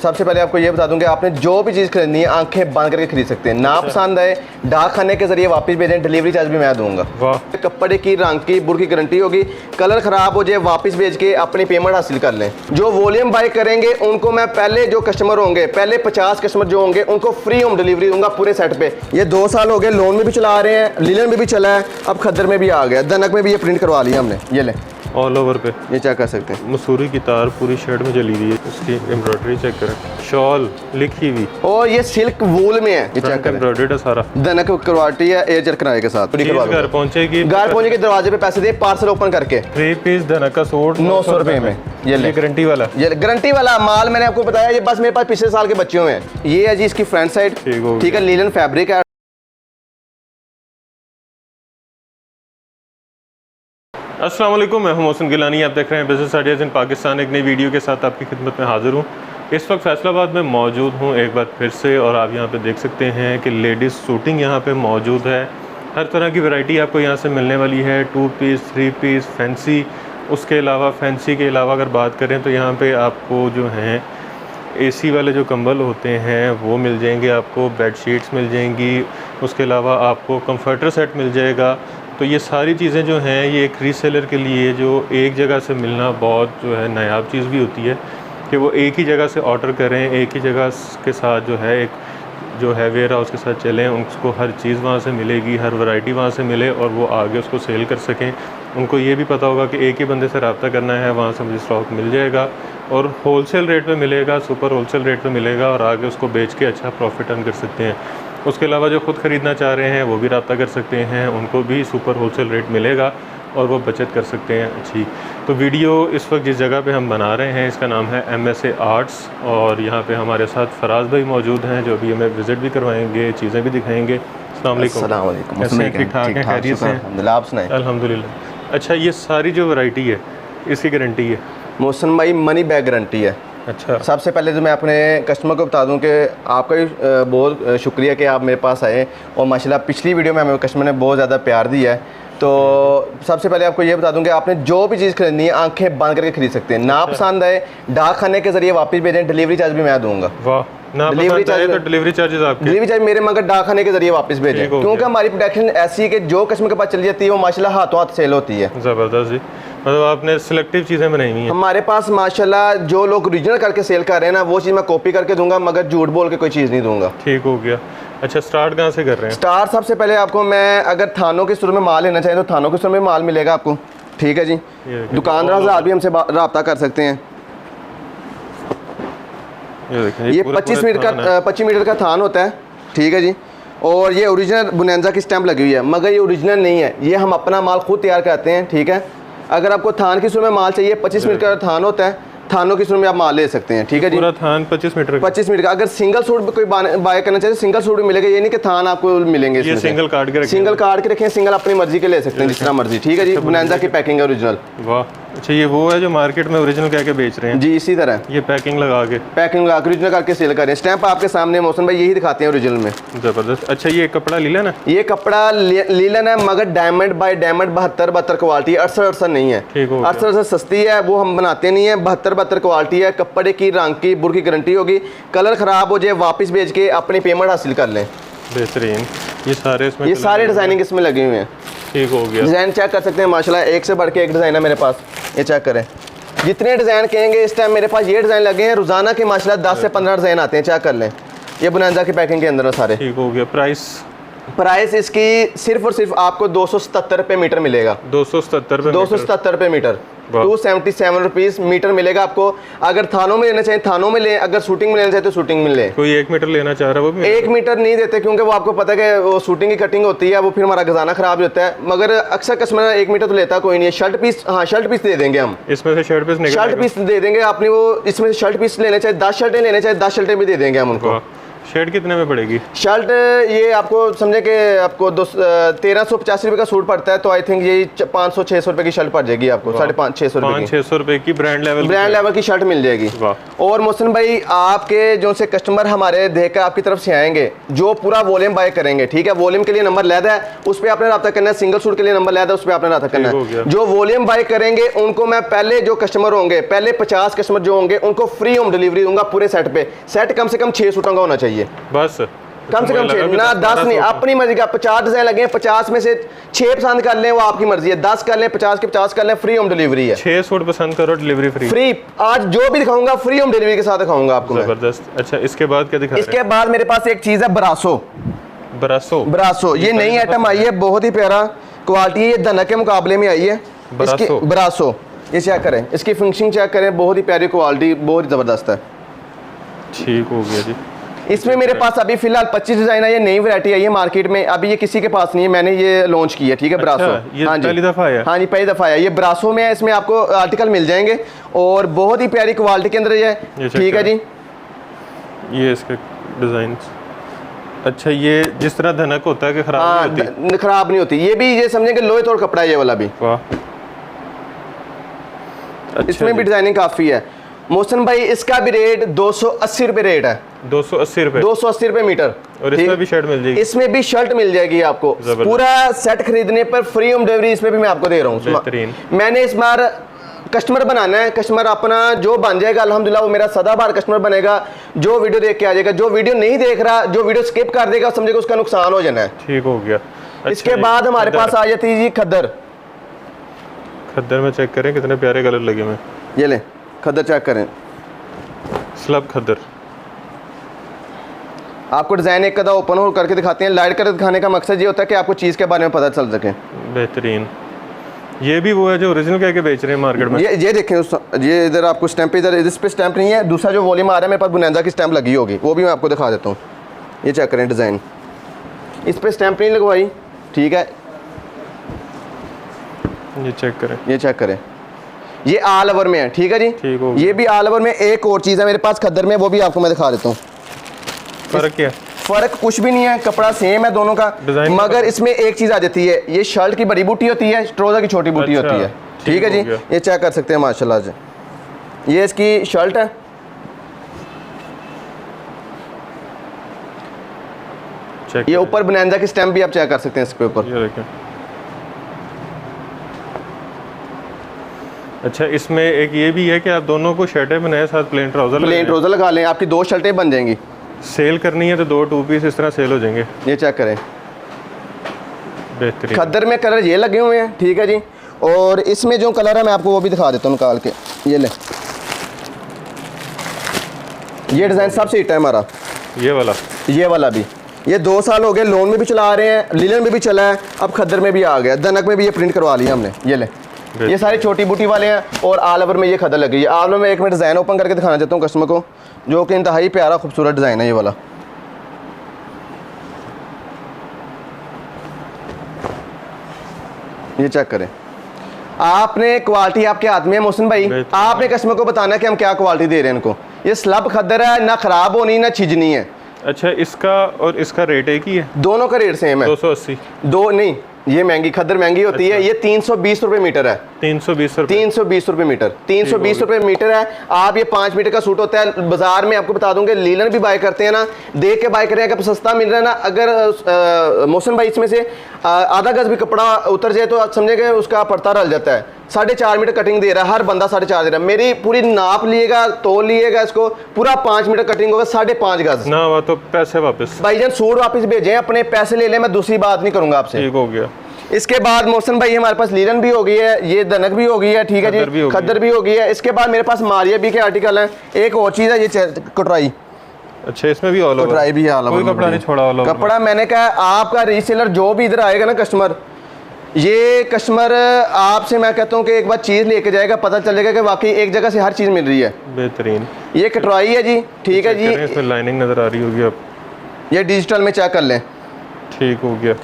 सबसे पहले आपको ये बता दूं कि आपने जो भी चीज़ खरीदनी है आंखें बंद करके खरीद सकते हैं। ना पसंद आए डाक खाने के जरिए वापस भेजें, डिलीवरी चार्ज भी मैं दूंगा। वाह। कपड़े की रंग की बुर की गारंटी होगी, कलर ख़राब हो जाए वापस भेज के अपनी पेमेंट हासिल कर लें। जो वॉल्यूम बाय करेंगे उनको मैं पहले जो कस्टमर होंगे, पहले 50 कस्टमर जो होंगे उनको फ्री होम डिलीवरी दूंगा पूरे सेट पे। ये 2 साल हो गए, लोन में भी चला रहे हैं, लीलन में भी चला है, अब खद्दर में भी आ गया, दनक में भी ये प्रिंट करवा लिया हमने। ये ले ऑल ओवर पे ये चेक कर सकते हैं। मसूरी की तार पूरी शर्ट में चली हुई है, इसकी एम्ब्रॉयडरी चेक करें, शॉल लिखी हुई और ये सिल्क वूल में है, ये चेक करें, एम्ब्रॉयडर्ड है सारा। दनक करवाटी है एयर किराए के साथ। घर पहुंचेगी, घर पहुंचे के दरवाजे पे पैसे दे, पार्सल ओपन करके 3 पीस धनक का सूट 900 रुपए में। ये गारंटी वाला, ये गारंटी वाला माल मैंने आपको बताया, ये बस मेरे पास पिछले साल के बच्चों में। ये है जी इसकी फ्रंट साइड, ठीक है, लीलन फैब्रिक है। अस्सलाम वालेकुम, मैं हूं मोहसिन गिलानी, आप देख रहे हैं बिजनेस आइडियाज़ इन पाकिस्तान। एक नई वीडियो के साथ आपकी खिदमत में हाजिर हूं। इस वक्त फैसलाबाद में मौजूद हूं एक बार फिर से, और आप यहां पे देख सकते हैं कि लेडीज़ सूटिंग यहां पे मौजूद है। हर तरह की वैरायटी आपको यहां से मिलने वाली है, 2 पीस 3 पीस फैंसी। उसके अलावा फैंसी के अलावा अगर बात करें तो यहाँ पर आपको जो हैं AC वाले जो कंबल होते हैं वो मिल जाएंगे, आपको बेड शीट्स मिल जाएंगी, उसके अलावा आपको कंफर्टर सेट मिल जाएगा। तो ये सारी चीज़ें जो हैं ये एक रीसेलर के लिए जो एक जगह से मिलना बहुत जो है नायाब चीज़ भी होती है कि वो एक ही जगह से ऑर्डर करें, एक ही जगह के साथ जो है एक जो है वेयर हाउस के साथ चलें, उनको हर चीज़ वहाँ से मिलेगी, हर वैरायटी वहाँ से मिले और वो आगे उसको सेल कर सकें। उनको ये भी पता होगा कि एक ही बंदे से रब्ता करना है, वहाँ से मुझे स्टॉक मिल जाएगा और होलसेल रेट पे मिलेगा, सुपर होलसेल रेट पे मिलेगा, और आगे उसको बेच के अच्छा प्रॉफिट अर्न कर सकते हैं। उसके अलावा जो ख़ुद ख़रीदना चाह रहे हैं वो भी रब्ता कर सकते हैं, उनको भी सुपर होलसेल रेट मिलेगा और वो बचत कर सकते हैं अच्छी। तो वीडियो इस वक्त जिस जगह पे हम बना रहे हैं इसका नाम है MSA आर्ट्स, और यहाँ पे हमारे साथ फराज भाई मौजूद हैं जो अभी हमें विज़िट भी करवाएंगे, चीज़ें भी दिखाएंगे। अस्सलाम वालेकुम, कैसे हैं? ठीक ठाक हैं? खैरियत से हैं? आप सुनाएं? अल्हम्दुलिल्लाह। अच्छा, ये सारी जो वैरायटी है इसकी गारंटी है? मोहसिन भाई मनी बैक गारंटी है। अच्छा, सबसे पहले तो मैं अपने कस्टमर को बता दूं कि आपका भी बहुत शुक्रिया कि आप मेरे पास आए, और माशाल्लाह पिछली वीडियो में हमें कस्टमर ने बहुत ज़्यादा प्यार दिया है। तो सबसे पहले आपको ये बता दूं कि आपने जो भी चीज़ खरीदनी है आंखें बंद करके खरीद सकते हैं। ना पसंद आए डाक खाने के जरिए वापस भेजें, डिलीवरी चार्ज भी मैं दूंगा। वाह। ना डिलीवरी चार्ज तो डिलीवरी चार्जेस आपके? डिलीवरी चार्ज मेरे मगर डाक खाने के जरिए वापस भेजें, क्योंकि हमारी प्रोडक्शन ऐसी है कि जो कस्टमर के पास चली जाती है वो माशाल्लाह हाथों हाथ सेल होती है। ज़बरदस्त जी, मतलब आपने सिलेक्टिव चीज़ें बनाई हुई हैं। हमारे पास माशाल्लाह जो लोग ओरिजिनल करके सेल कर रहे हैं ना वो चीज़ मैं कॉपी करके दूंगा, मगर झूठ बोल के कोई चीज़ नहीं दूंगा। ठीक हो गया। अच्छा, स्टार्ट कहाँ से कर रहे हैं? स्टार्ट सबसे पहले आपको मैं अगर थानों के शुरू में माल लेना चाहिए तो थानों के शुरू में माल मिलेगा आपको, ठीक है जी। दुकानदार से आप भी हमसे रब्ता कर सकते हैं। ये 25 मीटर का थान होता है, ठीक है जी। और ये ओरिजिनल बुनेंजा की स्टैंप लगी हुई है, मगर ये ओरिजिनल नहीं है, ये हम अपना माल खुद तैयार करते हैं, ठीक है। अगर आपको थान की शुरू में माल चाहिए, 25 मीटर का थान होता है, थानों की शुरू में आप माल ले सकते हैं, ठीक है जी। पूरा थान 25 मीटर का। अगर सिंगल सूट कोई बाय करना चाहिए सिंगल सूट भी मिलेगा, ये नहीं कि थान आपको मिलेंगे। ये सिंगल काट के रखें, सिंगल अपनी मर्जी के ले सकते हैं जिस तरह मर्जी, ठीक है जी। बुनेंजा की पैकिंग है ओरिजिनल। वाह। अच्छा, ये वो है जो मार्केट में ओरिजिनल कह के बेच रहे हैं? जी इसी तरह ये पैकिंग लगा के ओरिजिनल करके सेल कर रहे हैं। स्टैंप आपके सामने मोहसिन भाई यही दिखाते हैं ओरिजिनल में। जबरदस्त। अच्छा, ये कपड़ा लीलन है? ये कपड़ा लीलन है, मगर डायमंड बाय डायमंड 72 क्वालिटी, 68 नहीं है। 68 सस्ती है, वो हम बनाते नहीं है। 72 क्वालिटी है, कपड़े की रंग की बुर की गारंटी होगी, कलर खराब हो जाए वापस भेज के अपनी पेमेंट हासिल कर लें। बेहतरीन। ये सारे डिजाइनिंग इसमें लगे हुए हैं। ठीक हो गया। डिज़ाइन चेक कर सकते हैं माशाल्लाह, एक से बढ़ के एक डिज़ाइन है मेरे पास। ये चेक करें, जितने डिज़ाइन कहेंगे इस टाइम मेरे पास ये डिज़ाइन लगे हैं। रोजाना के माशाल्लाह 10 से 15 डिज़ाइन आते हैं, चेक कर लें। ये बुनेंजा की पैकिंग के अंदर है सारे। ठीक हो गया। प्राइस इसकी सिर्फ और सिर्फ आपको 277 रुपये मीटर मिलेगा। 277 रुपये मीटर, 277 रुपीज़ मीटर मिलेगा आपको। अगर थानों में लेना चाहिए थानों में लें, अगर शूटिंग में लेना चाहिए तो शूटिंग में लें। कोई 1 मीटर लेना चाह रहा है वो भी 1 मीटर नहीं देते, क्योंकि वो आपको पता है कि वो शूटिंग की कटिंग होती है, वो फिर हमारा खजाना खराब हो जाता है। मगर अक्सर कस्टमर 1 मीटर तो लेता कोई नहीं है। शर्ट पीस, हाँ शर्ट पीस दे देंगे हम, इसमें से शर्ट पीस दे देंगे आपने। वो इसमें से शर्ट पीस लेने चाहिए 10 शर्टें लेने चाहिए 10 शर्टें भी दे देंगे हम उनको। शर्ट कितने में पड़ेगी? शर्ट ये आपको समझे कि आपको 1350 रुपये का सूट पड़ता है, तो आई थिंक ये 500-600 रुपये की शर्ट पड़ जाएगी आपको, 500-600 रुपये की। 500-600 रुपये की ब्रांड लेवल की शर्ट मिल जाएगी। और मोहसिन भाई आपके जो से कस्टमर हमारे देख कर आपकी तरफ से आएंगे, जो पूरा वॉल्यूम बाय करेंगे, ठीक है, वॉल्यूम के लिए नंबर लैदा है, उस पर आपने रब्ता करना है। सिंगल सूट के लिए नंबर लैदा है, उस पर आपने रब्ता करना है। जो वॉल्यूम बाय करेंगे उनको मैं पहले जो कस्टमर होंगे, पहले 50 कस्टमर जो होंगे उनको फ्री होम डिलीवरी दूंगा पूरे सेट पे। सेट कम से कम 6 सूटों का होना चाहिए, बस कम से कम 6 ना 10 नहीं, अपनी मर्जी का। 50 डिजाइन लगे हैं, 50 में से 6 पसंद कर लें, वो आपकी मर्जी है। 10 कर लें, 50 के 50 कर लें, फ्री होम डिलीवरी है। 6 सूट पसंद करो, डिलीवरी फ्री। आज जो भी दिखाऊंगा फ्री होम डिलीवरी के साथ दिखाऊंगा आपको। जबरदस्त। अच्छा, इसके बाद क्या दिखा रहे हैं? इसके बाद मेरे पास एक चीज है ब्रासो। ये नई आइटम आई है, बहुत ही प्यारा क्वालिटी है, ये धनक के मुकाबले में आई है। ब्रासो ये चेक करें, इसकी फिनिशिंग चेक करें, बहुत ही प्यारी क्वालिटी, बहुत ही जबरदस्त है। ठीक हो गया जी। इसमें मेरे पास अभी फिलहाल 25 डिजाइन है, ये नई वैरायटी आई है मार्केट में, अभी ये किसी के पास नहीं है, मैंने ये लॉन्च की है, ठीक है। ब्रासो ये पहली दफा है? हाँ जी, पहली दफा है। ये ब्रासो में है, इसमें आपको आर्टिकल मिल जाएंगे और बहुत ही प्यारी क्वालिटी के अंदर ये, ठीक है जी। ये इसके डिजाइन, अच्छा, ये जिस तरह धनक होता है कि खराब नहीं होती, ये भी ये समझेंगे लोहे तोड़ कपड़ा है ये वाला भी। इसमें भी डिजाइनिंग काफी है। मोहसिन भाई इसका भी रेट 280 रुपये रेट है। 280 रुपये मीटर। और इसमें भी शर्ट मिल जाएगी? इसमें भी शर्ट मिल जाएगी आपको। पूरा सेट खरीदने पर फ्री होम डिलीवरी इसमें भी मैं आपको दे रहा हूँ। मैंने इस बार कस्टमर बनाना है, कस्टमर अपना जो बन जाएगा अल्हम्दुलिल्लाह वो मेरा सदाबहार कस्टमर बनेगा, जो वीडियो देख के आ जाएगा। जो वीडियो नहीं देख रहा, जो वीडियो स्किप कर देगा, समझेगा उसका नुकसान हो जाना है। ठीक हो गया। इसके बाद हमारे पास आ जाती है जी खद्दर में चेक करें कितने प्यारे कलर लगे हुए। ये ले खद्दर चेक करें, स्लब खद्दर। आपको डिजाइन एक कदा ओपन होल करके दिखाते हैं। लाइट करके दिखाने का मकसद ये होता है कि आपको चीज़ के बारे में पता चल सके। बेहतरीन। ये भी वो है जो ओरिजिनल कह के बेच रहे हैं मार्केट में? ये देखें, ये इधर आपको स्टैंप, इधर इस पे स्टैंप नहीं है। दूसरा जो वॉल्यूम आ रहा है मेरे पास बुनियादा की स्टैंप लगी होगी, वो भी मैं आपको दिखा देता हूँ। ये चेक करें डिज़ाइन, इस पे स्टैंप नहीं लगवाई, ठीक है। ये चेक करें, ये ऑल ओवर में है, ठीक है जी। ये भी ऑल ओवर में। एक और चीज़ है मेरे पास खद्दर में, वो भी आपको मैं दिखा देता हूँ। फर्क क्या? फर्क कुछ भी नहीं है, कपड़ा सेम है दोनों का, मगर इसमें एक चीज़ आ जाती है, ये शर्ट की बड़ी बूटी होती है, ट्राउजर की छोटी बूटी होती है, ठीक है जी। ये चेक कर सकते हैं माशाल्लाह से। ये इसकी शर्ट है, ये ऊपर बनांदा की स्टैम्प भी आप चेक कर सकते हैं इसके ऊपर। अच्छा, इसमें एक ये भी है कि आप दोनों को शर्टें बनाए, साथ प्लेन ट्राउजर लगा लें, आपकी 2 शर्टें बन जाएंगी। सेल करनी है तो 2 2 पीस इस तरह सेल हो जाएंगे। ये चेक करें, बेहतरीन। खद्दर में कलर ये लगे हुए हैं, ठीक है जी। और इसमें जो कलर है मैं आपको वो भी दिखा देता हूँ निकाल के। ये ले, ये डिज़ाइन सबसे हिट है हमारा, ये वाला भी। ये 2 साल हो गए, लोन में भी चला रहे हैं, लिलन में भी चला है, अब खद्दर में भी आ गया, धनक में भी ये प्रिंट करवा लिया हमने। ये ले, ये सारे छोटी बूटी वाले हैं और ऑल ओवर में ये खद्दर लगी है। ऑल ओवर में एक मैं डिज़ाइन ओपन करके दिखाना चाहता हूँ कस्टमर को, जो कि इंतहाई प्यारा खूबसूरत डिज़ाइन है ये वाला। ये चेक करें, आपने क्वालिटी आपके हाथ में है मोहसिन भाई, आपने कस्टमर को बताना है कि हम क्या क्वालिटी दे रहे हैं इनको। ये स्लब खद्दर है, ना खराब होनी ना छिजनी है। अच्छा, इसका और इसका रेट एक ही है? दोनों का रेट सेम है। 280? दो नहीं, ये महंगी खद्दर महंगी होती है। ये 320 रुपये मीटर है। 320 रुपये मीटर, 320 रुपये मीटर है। आप ये 5 मीटर का सूट होता है, बाजार में आपको बता दूंगे लीलन भी बाय करते हैं ना, देख के बाय करें, अगर सस्ता मिल रहा है ना। अगर मोहसिन भाई इसमें से आधा गज भी कपड़ा उतर जाए तो समझेंगे उसका पड़ता रल जाता है। 4.5 मीटर कटिंग दे रहा है, हर बंदा 4.5 दे रहा है। मेरी पूरी नाप लिएगा, तोल लिएगा, इसको पूरा 5 मीटर कटिंग होगा, 5.5 गज ना हुआ तो पैसे वापस। भाईजान सूट वापस भेजें, अपने पैसे ले लें, मैं दूसरी बात नहीं करूंगा आपसे। ठीक हो गया। इसके बाद मोहसिन भाई हमारे पास लीलन भी हो गई है, ये धनक भी हो गई है, ठीक है जी, खद्दर भी हो गई है। इसके बाद मेरे पास मारिया भी के आर्टिकल हैं। एक और चीज़ है, ये कटराई। अच्छा, इसमें भी ऑल ओवर? कटराई भी ऑल ओवर, कोई कपड़ा नहीं छोड़ा ऑल ओवर। कपड़ा मैंने कहा आपका रीसेलर जो भी इधर आएगा ना कस्टमर, ये कस्टमर आपसे मैं कहता हूँ कि एक बार चीज़ लेके जाएगा, पता चलेगा कि वाकई एक जगह से हर चीज़ मिल रही है। बेहतरीन। ये कटराई है जी, ठीक है जी। इसमें लाइनिंग नज़र आ रही होगी, आप ये डिजिटल में चेक कर लें। ठीक हो गया।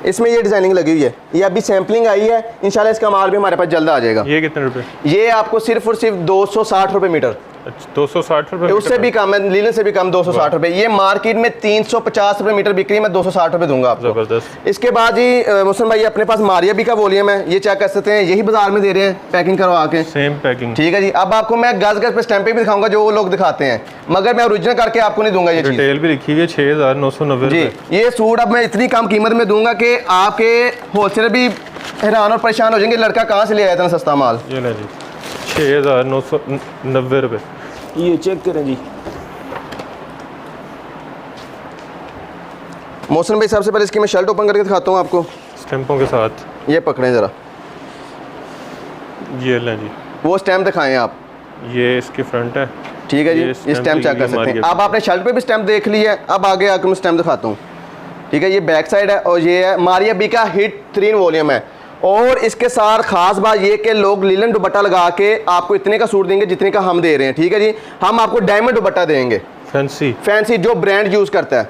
इसमें ये डिजाइनिंग लगी हुई है, ये अभी सैम्पलिंग आई है, इंशाल्लाह इसका माल भी हमारे पास जल्द आ जाएगा। ये कितने रुपए? ये आपको सिर्फ और सिर्फ 260 रुपये मीटर। अच्छा 260 रुपये, उससे भी कम है, लीलन से भी कम 260 रुपये। ये मार्केट में 350 रुपये मीटर बिक्री, मैं 260 रुपये दूंगा आपको। ज़बरदस्त। इसके बाद जी मुस्लिम भाई अपने पास मारिया बी का वॉल्यूम है, ये चेक कर सकते हैं, यही बाजार में दे रहे हैं पैकिंग करवा के, सेम पैकिंग। ठीक है जी। अब आपको मैं गज गज पे स्टैंप भी दिखाऊंगा जो वो लोग दिखाते हैं, मगर मैं ओरिजिनल करके आपको नहीं दूंगा ये चीज़। डिटेल भी लिखी हुई है 6990 जी। ये सूट अब मैं इतनी कम कीमत में दूंगा कि आपके होलसेलर भी हैरान और परेशान हो जाएंगे, लड़का कहाँ से ले आया इतना सस्ता माल। ये ले जी 6990 रुपये। ये चेक करें जी। मौसम भाई सबसे पहले इसकी मैं शर्ट ओपन करके दिखाता हूँ आपको स्टैंपों के साथ। ये पकड़ें ज़रा, ये लें जी, वो स्टैम्प दिखाएं आप, ये इसकी फ्रंट है, ठीक है जी। ये ये स्टैम्प स्टैम्प चेक कर लगी सकते हैं। मारिया अब आपने शर्ट पे भी स्टैम्प देख लिया है, अब आगे आकर मैं स्टैम्प दिखाता हूँ, ठीक है। ये बैक साइड है और ये है मारिया बी का हिट 3 वॉल्यूम है। और इसके साथ खास बात ये कि लोग लीलन दुपट्टा लगा के आपको इतने का सूट देंगे जितने का हम दे रहे हैं, ठीक है जी। हम आपको डायमंड दुपट्टा देंगे, फैंसी जो ब्रांड यूज़ करता है,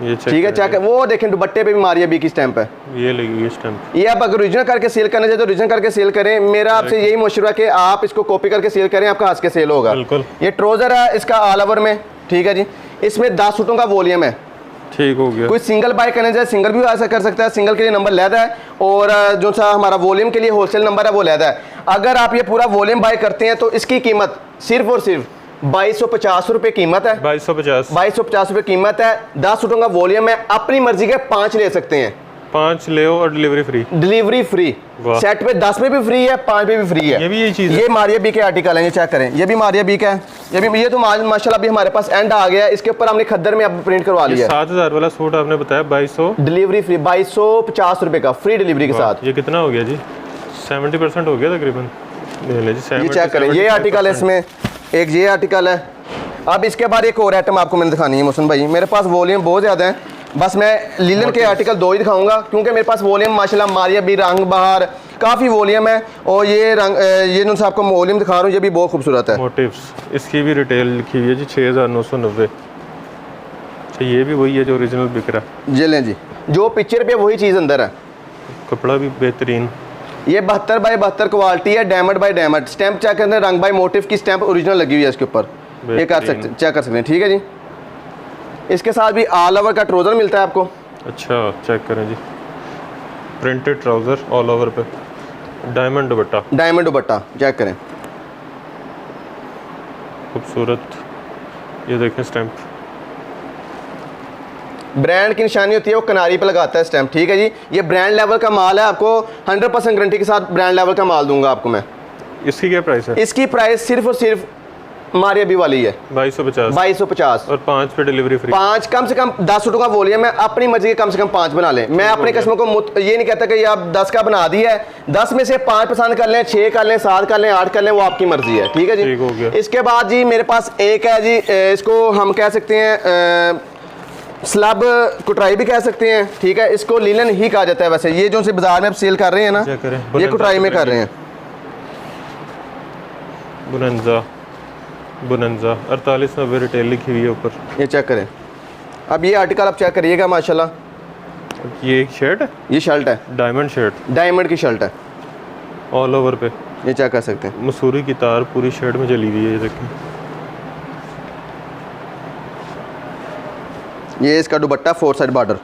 ये ठीक है। चेक वो देखें दुपट्टे पे भी मारिया बी की स्टैंप है, ये लगी हुई स्टैंप। ये आप अगर ओरिजिनल करके सेल करना चाहते तो ओरिजिनल करके सेल करें। मेरा आपसे यही मशवरा कि आप इसको कॉपी करके सेल करें, आपका हंस के सेल होगा। बिल्कुल। ये ट्राउजर है इसका ऑल ओवर में, ठीक है जी। इसमें 10 सूटों का वॉल्यूम है, ठीक हो गया। कोई सिंगल बाय करना चाहे सिंगल भी ऐसा कर सकता है, सिंगल के लिए नंबर लहदा है और जो सा हमारा वॉल्यूम के लिए होलसेल नंबर है वो लहदा है। अगर आप ये पूरा वॉल्यूम बाय करते हैं तो इसकी कीमत सिर्फ और सिर्फ 2250 रुपये कीमत है। 2250 रुपये कीमत है। 10 सूटों का वॉल्यूम है, अपनी मर्जी के 5 ले सकते हैं, 5 ले और delivery free. Delivery free, set पे 10 पे भी फ्री है, 5 पे भी फ्री है। ये भी यही चीज़ है। ये मारिया बी के आर्टिकल हैं, ये चेक करें, ये भी मारिया बी का है। ये तो माशाल्लाह अभी हमारे पास एंड आ गया है, इसके ऊपर हमने खद्दर में अब प्रिंट करवा लिया है। 7000 वाला सूट आपने बताया 2200, डिलीवरी फ्री 2250 रुपये का फ्री डिलीवरी के साथ। ये कितना हो गया जी? 70% हो गया तकरीबन। ये चेक करें, ये आर्टिकल है, इसमें एक ये आर्टिकल है। अब इसके बाद एक और आइटम आपको मैंने दिखानी है मोहसिन भाई, मेरे पास वॉल्यूम बहुत ज़्यादा है, बस मैं लीलन के आर्टिकल 2 ही दिखाऊंगा क्योंकि मेरे पास वॉल्यूम माशाल्लाह मारिया भी रंग बहार काफ़ी वॉल्यूम है। और ये रंग ये जो आपको वॉल्यूम दिखा रहा हूँ ये भी बहुत खूबसूरत है। मोटिव्स, इसकी भी रिटेल लिखी हुई है जी 6990। तो ये भी वही है जो ओरिजिनल बिक रहा है। ये लें जी, जो पिक्चर पे वही चीज़ अंदर है। कपड़ा भी बेहतरीन। ये 72 बाई 72 क्वालिटी है, diamond by diamond. Stamp check करते हैं, रंग बाई मोटिव की स्टैंप ओरिजिनल लगी हुई है इसके ऊपर, ये कर सकते चेक कर सकते हैं, ठीक है जी। इसके साथ भी ऑल ओवर का ट्राउज़र मिलता है आपको। अच्छा चेक करें जी, प्रिंटेड ट्राउज़र ऑल ओवर पे, diamond dupatta. Diamond dupatta check करें, खूबसूरत। ये देखें स्टैंप, ब्रांड की निशानी होती है, वो किनारी पे लगाता है स्टैंप, ठीक है जी। ये ब्रांड लेवल का माल है, आपको 100% गारंटी के साथ ब्रांड लेवल का माल दूंगा आपको मैं। इसकी क्या प्राइस है? इसकी प्राइस सिर्फ और सिर्फ मारिया बी वाली है 2250 और 5 पे डिलीवरी फ्री। 5 कम से कम 10 सूटों का वॉल्यूम है, अपनी मर्जी के कम से कम 5 बना लें। मैं अपने कस्टमर को ये नहीं कहता कि ये आप 10 का बना दिया है, 10 में से 5 पसंद कर लें, 6 कर लें, 7 कर लें, 8 कर लें, वो आपकी मर्जी है, ठीक है जी। ठीक हो गया। इसके बाद जी मेरे पास एक है जी, इसको हम कह सकते हैं स्लब कुटराई भी कह सकते हैं, ठीक है। इसको लीलन ही कहा जाता है वैसे, ये जो से बाजार में अब सेल कर रहे हैं ना, ये कुटराई में कर रहे हैं। बुनंजा 4890 रिटेल लिखी हुई है ऊपर। ये चेक करें, अब ये आर्टिकल आप चेक करिएगा माशाल्लाह। ये एक शर्ट है, ये शर्ट है, डायमंड शर्ट, डायमंड की शर्ट है, ऑल ओवर पे। ये चेक कर सकते हैं। मसूरी की तार पूरी शर्ट में चली हुई है, ये देखें। ये इसका दुपट्टा 4 साइड बॉर्डर,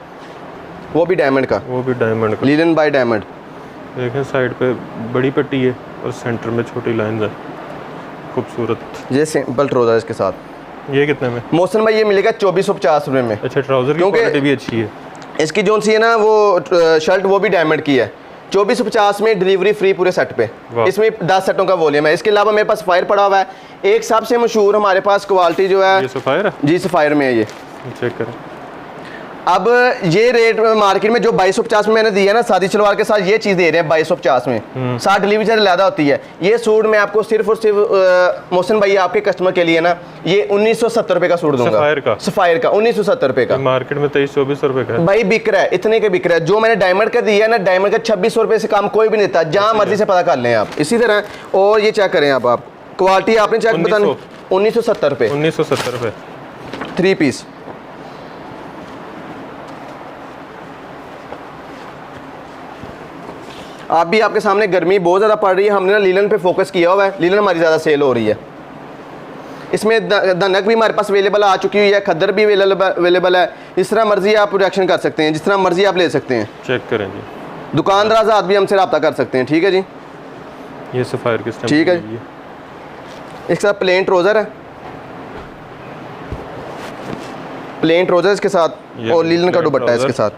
वो भी डायमंड का, वो भी डायमंड का। Linen by diamond. देखें साइड पे बड़ी पट्टी है और सेंटर में छोटी लाइंस है, खूबसूरत। ये सिंपल ट्राउजर इसके साथ। ये कितने में? मौसम में ये मिलेगा 2450 रुपये में। अच्छा, ट्राउजर की क्वालिटी भी अच्छी है। इसकी जो सी है ना वो शर्ट, वो भी डायमंड की है। 2450 में डिलीवरी फ्री पूरे सेट पे। इसमें 10 सेटों का वॉल्यूम है। इसके अलावा मेरे पास सफायर पड़ा हुआ है। एक सबसे मशहूर हमारे पास क्वालिटी जो है, ये सफायर है जी, सफायर में है ये, चेक करें। अब ये रेट मार्केट में जो 2250 में मैंने दिया ना सादी सलवार के साथ, ये चीज़ दे रहे हैं 2250 में। 60 डिलीवरी चार्ज ज़्यादा होती है। ये सूट मैं आपको सिर्फ और सिर्फ मोहसिन भाई आपके कस्टमर के लिए ना, ये 1970 रुपये का सूट दूंगा। सफायर का 1970 रुपये का। मार्केट में 23-24 रुपये का भाई बिक रहा है, इतने के बिक रहा है। जो मैंने डायमंड का दिया ना, डायमंड का 2600 रुपये से कम कोई भी नहीं देता, जहाँ मर्जी से पता कर लें आप। इसी तरह और ये चेक करें आप क्वालिटी आपने चेक बता, 1970 रुपये, 1970 रुपये 3 पीस। आप भी आपके सामने गर्मी बहुत ज़्यादा पड़ रही है, हमने ना लीलन पे फोकस किया हुआ है, लीलन हमारी ज़्यादा सेल हो रही है। इसमें दनक भी हमारे पास अवेलेबल आ चुकी हुई है, खद्दर भी अवेलेबल है। इस तरह मर्जी आप प्रोडक्शन कर सकते हैं, जिस तरह मर्जी आप ले सकते हैं। चेक करें जी, दुकानदार साथ भी हमसे रब्ता कर सकते हैं। ठीक है जी, ये सफ़ायर किस ठीक है। इसके साथ प्लेन ट्रोज़र है, प्लेन ट्रोज़र इसके साथ और लीलन का दुपट्टा है इसके साथ।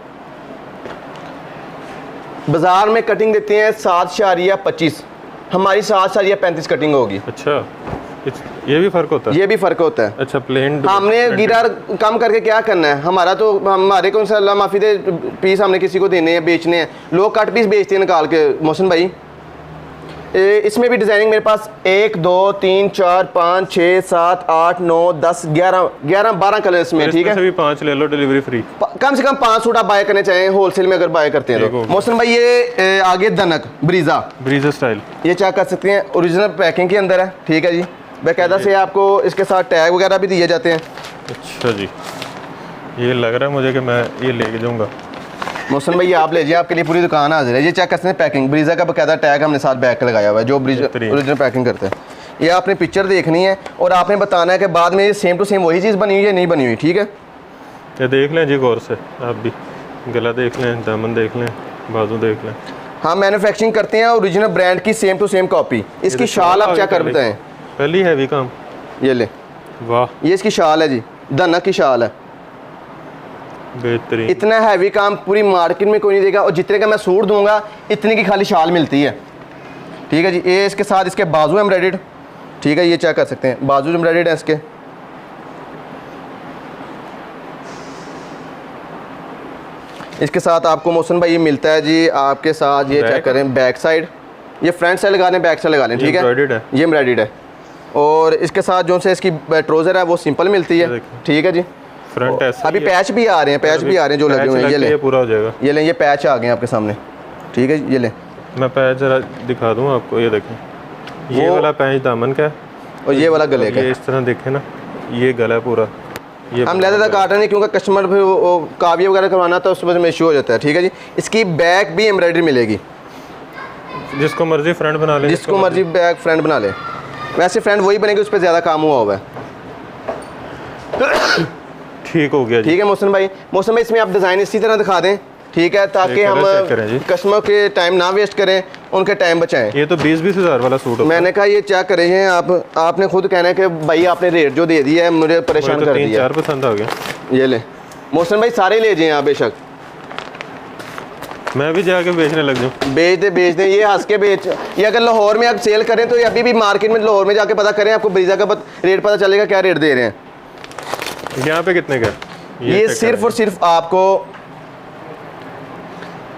बाजार में कटिंग देते हैं 7.25, हमारी 7.35 कटिंग होगी। अच्छा, ये भी फ़र्क होता है? ये भी फ़र्क होता है। अच्छा, प्लेन हमने गिरार कम करके क्या करना है, हमारा तो हमारे को इंशाल्लाह माफ़ी दे पीस हमने किसी को देने हैं, बेचने हैं। लोग कट पीस बेचते हैं निकाल के। मोहसिन भाई इसमें भी डिज़ाइनिंग मेरे पास 1 2 3 4 5 6 7 8 9 10 11 12 कलर इसमें। ठीक है, 5 ले लो, डिलीवरी फ्री। कम से कम 5 सूट आप बाय करने चाहें होलसेल में, अगर बाय करते हैं तो। मोहसिन भाई ये आगे दनक ब्रीजा स्टाइल, ये चेक कर सकते हैं, ओरिजिनल पैकिंग के अंदर है। ठीक है जी, बाकायदा से आपको इसके साथ टैग वगैरह भी दिए जाते हैं। अच्छा जी, ये लग रहा है मुझे कि मैं ये लेके जाऊँगा। मोहसिन भाई आप ले जाइए, आपके लिए पूरी दुकान हाजिर है। ये चेक कर सकते हैं पैकिंग, ब्रीजा का बाकायदा टैग हमने साथ बैग का लगाया हुआ है, जो ब्रीजा ओरिजिनल पैकिंग करते हैं। ये आपने पिक्चर देखनी है और आपने बताना है कि बाद में ये सेम टू सेम वही चीज़ बनी हुई है नहीं बनी हुई। ठीक है, ये देख लें जी गौर से, आप भी गला देख लें, दामन देख लें, बाजू देख लें। हाँ, मैन्युफैक्चरिंग करते हैं ओरिजिनल ब्रांड की सेम टू सेम कॉपी। इसकी शाल आप चेक कर बताएं, पहली हैवी काम, ये ले, वाह, ये इसकी शाल है जी, दनक की शाल है, बेहतरीन। इतना हैवी काम पूरी मार्केट में कोई नहीं देगा, और जितने का मैं सूट दूंगा इतने की खाली शाल मिलती है। ठीक है जी, ये इसके साथ इसके बाजू एम्ब्रॉयडर्ड। ठीक है, ये चेक कर सकते हैं, बाजू एम्ब्रॉयडर्ड है इसके। इसके साथ आपको मोहसिन भाई ये मिलता है जी आपके साथ, ये चेक करें बैक साइड, ये फ्रंट साइड लगा लें, बैक साइड लगा लें। ठीक है, ये एम्ब्रॉयडर्ड है। और इसके साथ जो से इसकी ट्रोज़र है वो सिंपल मिलती है। ठीक है जी, फ्रंट अभी पैच भी आ रहे हैं, पैच भी आ रहे हैं जो लगे हुए हैं। ये ले, पूरा हो जाएगा। ये लें, ये पैच आ गए हैं आपके सामने। ठीक है, ये लें, मैं पैच जरा दिखा दूँ आपको, ये देखें, ये वाला पैच दामन का है और ये वाला गले का। ये इस तरह देखें ना, ये गला पूरा ये हम लेते थे काटन नहीं, क्योंकि कस्टमर फिर वो काविया वगैरह करवाना था, उस वजह में इशू हो जाता है। ठीक है जी, इसकी बैक भी एम्ब्रॉयडरी मिलेगी, जिसको मर्जी फ्रंट बना ले, जिसको मर्जी बैक फ्रंट बना ले। वैसे फ्रंट वही बनेगी, उस पर ज़्यादा काम हुआ हुआ है। ठीक हो गया जी। ठीक है मोहसिन भाई, इसमें आप डिज़ाइन इसी तरह दिखा दें। ठीक है, ताकि हम कस्टमर के टाइम ना वेस्ट करें, उनके टाइम बचाएं। ये तो 20-20 हज़ार वाला सूट होता है। मैंने कहा ये चेक करें हैं आपने खुद कहना है कि भाई आपने रेट जो दे दिया है मुझे परेशान कर दिया। 3-4 पसंद आ गया। ये ले मोहसिन भाई, सारे ले जाएं आप बेशक, मैं भी जाके बेचने लग जाऊँ। बेच दे, ये हंस के बेच। ये अगर लाहौर में आप सेल करें तो अभी भी मार्केट में लाहौर में जाके पता करें, आपको ब्रीजा का रेट पता चलेगा क्या रेट दे रहे हैं। यहाँ पे कितने का? ये सिर्फ और सिर्फ आपको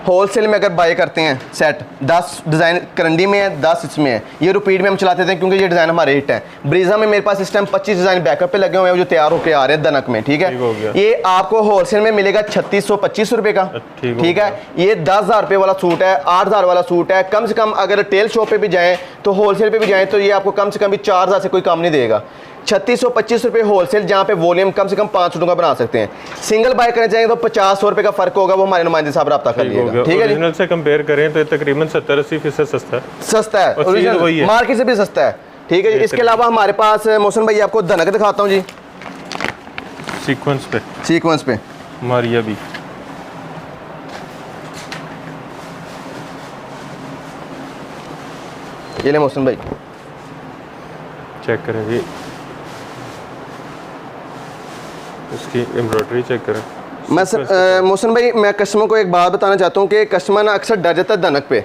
होलसेल में अगर बाय करते हैं सेट, 10 डिज़ाइन करंडी में है, 10 इसमें है। ये रिपीट में हम चलाते थे क्योंकि ये डिज़ाइन हमारे हिट है। ब्रीजा में मेरे पास इस टाइम 25 डिज़ाइन बैकअप पे लगे हुए हैं जो तैयार होकर आ रहे हैं दनक में। ठीक है, ये आपको होलसेल में मिलेगा 3625 रुपये का। ठीक है, ये 10,000 रुपये वाला सूट है, 8,000 वाला सूट है। कम से कम अगर टेल शॉप पे भी जाएँ तो होलसेल पे भी जाएँ तो ये आपको कम से कम भी 4,000 से कोई कम नहीं देगा। 3625 रुपये होलसेल, जहाँ पे वॉल्यूम कम से कम 5 सूटों का बना सकते हैं। सिंगल बाय करना चाहेंगे तो 50-100 रुपये का फर्क होगा, वो हमारे नुमाइंदे साहब रब्ता कर लीजिएगा। ठीक है, ओरिजिनल से कंपेयर करें तो तकरीबन 70-80% सस्ता है। ओरिजिनल मार्केट से भी सस्ता है। ठीक है जी, इसके अलावा हमारे पास मोहसिन भाई आपको दनक दिखाता हूँ जी, सीक्वेंस पे मारिया भी। ये ले मोहसिन भाई, चेक करें जी, इसकी एम्ब्रॉयडरी चेक करें। मोहसिन भाई मैं कस्टमर को एक बात बताना चाहता हूँ कि कस्टमर ना अक्सर डर जाता है दनक पे।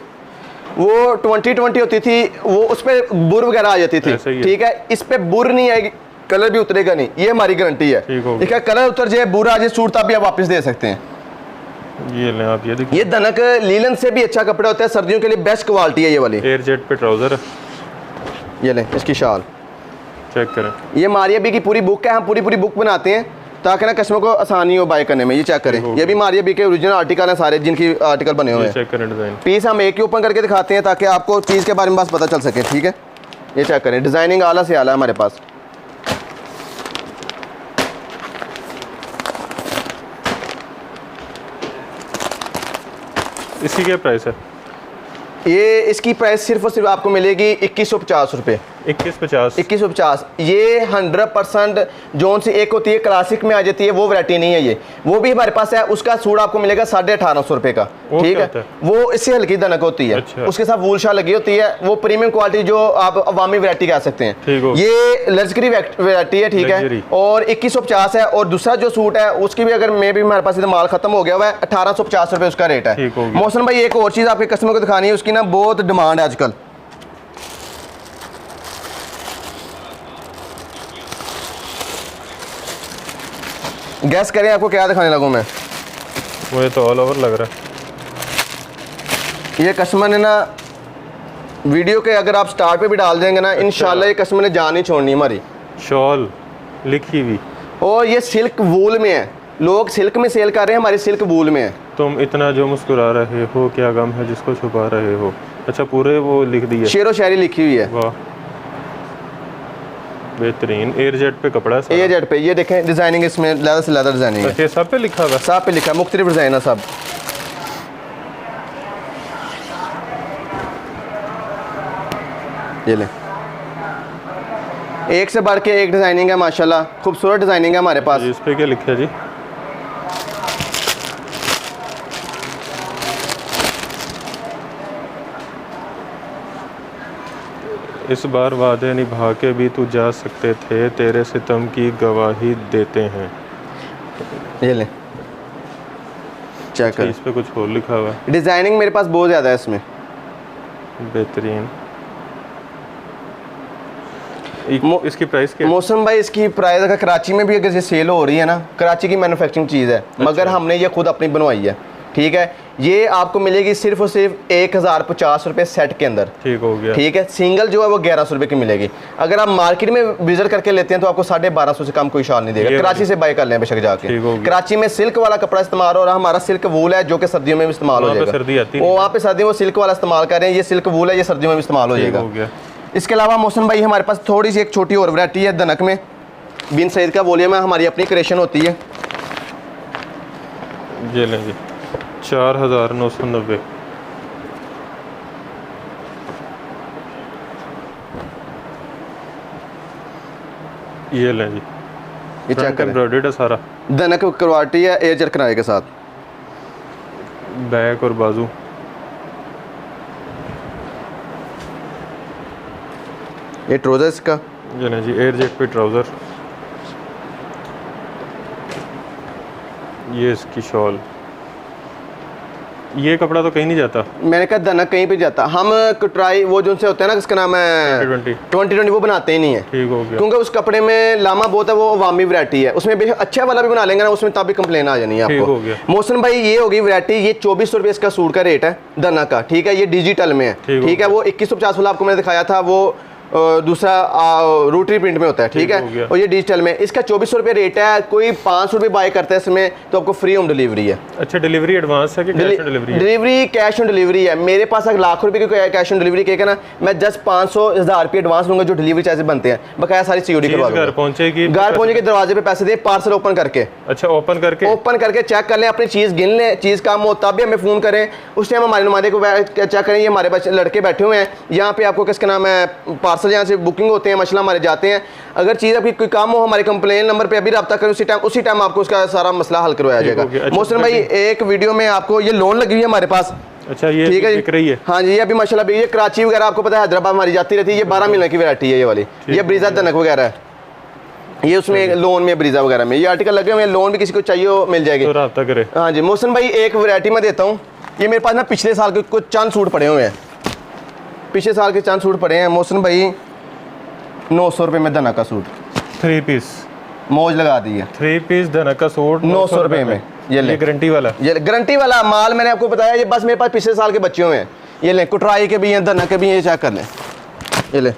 वो 2020 होती थी, वो उस पर बुर वगैरह आ जाती थी। ठीक है, इस पे बुर नहीं आएगी, कलर भी उतरेगा नहीं, ये हमारी गारंटी है। ठीक है, कलर उतर जाए, बुर आ जाए सूट तब भी आप वापस दे सकते हैं। ये लें आप, ये देखिए, ये दनक लीलन से भी अच्छा कपड़ा होता है, सर्दियों के लिए बेस्ट क्वालिटी है ये वाली। एयर जेट पे ट्राउजर है। ये लें, इसकी शाल चेक करें। ये मारिया बी की पूरी बुक है, हम पूरी बुक बनाते हैं ताकि ना कस्टमर को आसानी हो बाय करने में। ये चेक करें, ये भी मारिया बी के ओरिजिनल आर्टिकल हैं सारे, जिनकी आर्टिकल बने हुए हैं। चेक करें डिज़ाइन, पीस हम एक ही ओपन करके दिखाते हैं ताकि आपको चीज़ के बारे में बस पता चल सके। ठीक है, ये चेक करें, डिज़ाइनिंग आला से आला है हमारे पास। इसकी क्या प्राइस है? ये इसकी प्राइस सिर्फ और सिर्फ आपको मिलेगी 2150 रुपये। 2150 2150। ये 100% जोन सी एक होती है क्लासिक में आ जाती है, वो वैरायटी नहीं है ये, वो भी हमारे पास है। उसका सूट आपको मिलेगा 1850 रुपए का, ठीक है। वो इससे हल्की दनक होती है। अच्छा। उसके साथ वूल शाल लगी होती है, वो प्रीमियम क्वालिटी जो आप अवामी वैरायटी कह सकते हैं। ये लग्जरी वैरायटी है, ठीक है। और 2150 है। और दूसरा जो सूट है उसकी भी अगर मे भी हमारे पास माल खत्म हो गया हुआ है, 1850 रुपए उसका रेट है। मोहसिन भाई एक और चीज आपके कस्टमर को दिखानी है, उसकी ना बहुत डिमांड है आजकल। गैस करें आपको क्या दिखाने लगूं मैं? मुझे तो ऑल ओवर लग रहा है। ये कस्टमर ने ना वीडियो के अगर आप स्टार्ट पे भी डाल देंगे ना, इंशाल्लाह ये कस्टमर ने जान ही छोड़नी हमारी। शॉल लिखी हुई, और ये सिल्क वूल में है, लोग सिल्क में सेल कर रहे हैं, हमारी सिल्क वूल में है। तुम इतना जो मुस्कुरा रहे हो, क्या गम है जिसको छुपा रहे हो। अच्छा, पूरे वो लिख दिया, शेरो शायरी लिखी हुई है। वाह, बेहतरीन। एयरजेट पे कपड़ा है, एयरजेट पे। ये देखें डिजाइनिंग इसमें लेदर से लेदर डिजाइनिंग है। अच्छा, सब पे लिखा हुआ है? सब पे लिखा है, मुख्तलिफ डिजाइन है सब। ये ले, एक से बढ़ के एक डिजाइनिंग है माशाल्लाह, खूबसूरत डिजाइनिंग है हमारे पास। इस पे क्या लिखा है जी? इस बार वादे निभा के भी तू जा सकते थे, तेरे सितम की गवाही देते हैं। ये ले, चेक कर। इस पे कुछ और लिखा हुआ है। डिजाइनिंग मेरे पास बहुत ज़्यादा है इसमें, बेहतरीन। इसकी प्राइस क्या? मौसम भाई इसकी प्राइस अगर कराची में भी अगर ये सेल हो रही है ना, कराची की मैन्युफैक्चरिंग चीज़ है, मगर हमने ये खुद अपनी बनवाई है, ठीक है। ये आपको मिलेगी सिर्फ और सिर्फ 1050 रुपये सेट के अंदर, ठीक हो गया, ठीक है। सिंगल जो है वो 1100 रुपये की मिलेगी। अगर आप मार्केट में विजिट करके लेते हैं तो आपको 1250 से कम कोई शाल नहीं देगा। कराची से बाय कर लें बेशक जाके। कराची में सिल्क वाला कपड़ा इस्तेमाल हो रहा है, हमारा सिल्क वूल है जो कि सर्दियों में भी इस्तेमाल हो जाएगा। वो वहाँ पे सर्दियों में सिल्क वाला इस्तेमाल कर रहे हैं, ये सिल्क वूल है, ये सर्दियों में भी इस्तेमाल हो जाएगा। इसके अलावा मौसम भाई हमारे पास थोड़ी सी एक छोटी और वैरायटी है दनक में, बिन सईद का वॉल्यूम है, हमारी अपनी क्रिएशन होती है। ये लें जी, 4990। ये लें जी, ये चेक करें, एम्ब्रॉयडर्ड है सारा, दनक करवाटी है एयरजेट किनारे के साथ, बैक और बाजू। ये ट्राउजर इसका, ये लें जी, एयरजेट पे ट्राउज़र। ये इसकी शॉल। ये कपड़ा तो कहीं नहीं जाता, मैंने कहा दनक कहीं पे जाता। हम कटराई वो जो से होता है ना, किसका नाम है 2020 वो बनाते ही नहीं है, ठीक हो गया। क्योंकि उस कपड़े में लामा बहुत है, वो अवामी वैरायटी है। उसमें बेशक अच्छा वाला भी बना लेंगे ना, उसमें तभी कंप्लेन आ जानी है आपको। मोहसिन भाई ये होगी वैरायटी, ये 2400 रुपये इसका सूट का रेट है दनक का, ठीक है। ये डिजिटल में है, ठीक है। वो 2150 वाला आपको मैंने दिखाया था, वो दूसरा रोटरी प्रिंट में होता है, ठीक है। और ये डिजिटल में, इसका 2400 रुपये रेट है। कोई 500 रुपये बाय करता है इसमें तो आपको फ्री होम डिलीवरी है। अच्छा, डिलीवरी एडवांस है कि cash on delivery? Delivery cash on delivery है। मेरे पास अगर लाख रुपए की कैश ऑन डिलीवरी कहेगा ना, मैं जस्ट 500-1000 रुपये एडवांस लूंगा, जो डिलीवरी चार्जेस बनते हैं, बकाया सारी सीओडी करवा दूंगा। घर पहुंचे के दरवाजे पे पैसे दे, पार्सल ओपन करके। अच्छा, ओपन करके चेक कर लें, अपनी चीज़ गिन लें, चीज़ कम हो तब भी हमें फ़ोन करें, उस टाइम हमारे नुमाइंदे को चेक करें। ये हमारे पास लड़के बैठे हुए हैं यहाँ पे, आपको किसका नाम है, पार्सल यहाँ से बुकिंग होते हैं, मसला हमारे जाते हैं। अगर चीज़ आपकी कोई काम हो, हमारे कंप्लेन नंबर पे अभी रब्ता करें, उसी टाइम आपको उसका सारा मसला हल करवाया जाएगा। मोहसिन भाई एक वीडियो में आपको ये लोन लगी हुई है हमारे पास। अच्छा, ये ठीक है, बिक रही है? हाँ जी, ये अभी माशाल्लाह ये कराची वगैरह आपको पता है, हैदराबाद हमारी जाती रहती है। ये 12 महीने की वैरायटी है ये वाली, ये ब्रीजा दनक वगैरह है, ये उसमें लोन में ब्रीजा वगैरह में ये आर्टिकल लगे हुए हैं। लोन भी किसी को चाहिए हो मिल जाएगी, तो रब्ता करें। हाँ जी। मोहसिन भाई एक वैरायटी में देता हूँ, ये मेरे पास ना पिछले साल के कुछ चंद सूट पड़े हुए हैं, पिछले साल के चंद सूट पड़े हैं। मोहसिन भाई 900 रुपये में दनक का सूट, 3 पीस मौज लगा दी है। 3 पीस दनक का सूट 900 रुपये में। ये गारंटी वाला, ये गारंटी वाला माल मैंने आपको बताया। ये बस मेरे पास पिछले साल के बच्चे हुए हैं। ये लें, कुटराई के भी हैं, दनक के भी हैं, ये चेक कर लें। ये लें,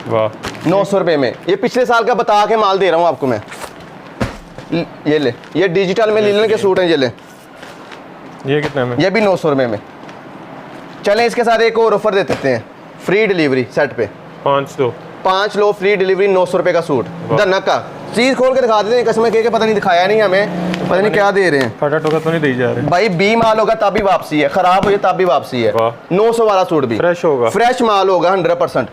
वाह, 900 रुपये में। ये पिछले साल का बता के माल दे रहा हूँ आपको मैं। ये ले, ये डिजिटल में लिनन के सूट हैं। ये ले, ये कितने में? ये भी 900 रुपये में। चलें इसके साथ एक और ऑफर दे देते हैं, फ्री डिलीवरी सेट पे 5 लो फ्री डिलीवरी, 900 रुपये का सूट दनक का। चीज़ खोल के दिखा देते हैं, कस्टमर के पता नहीं दिखाया नहीं हमें, पता नहीं क्या दे रहे हैं। फटा टोका तो नहीं दी जा रहे? भाई 20 माल होगा तब भी वापसी है, खराब हो जाए तब भी वापसी है। वाह। 900 वाला सूट भी फ्रेश होगा, फ्रेश माल होगा 100%।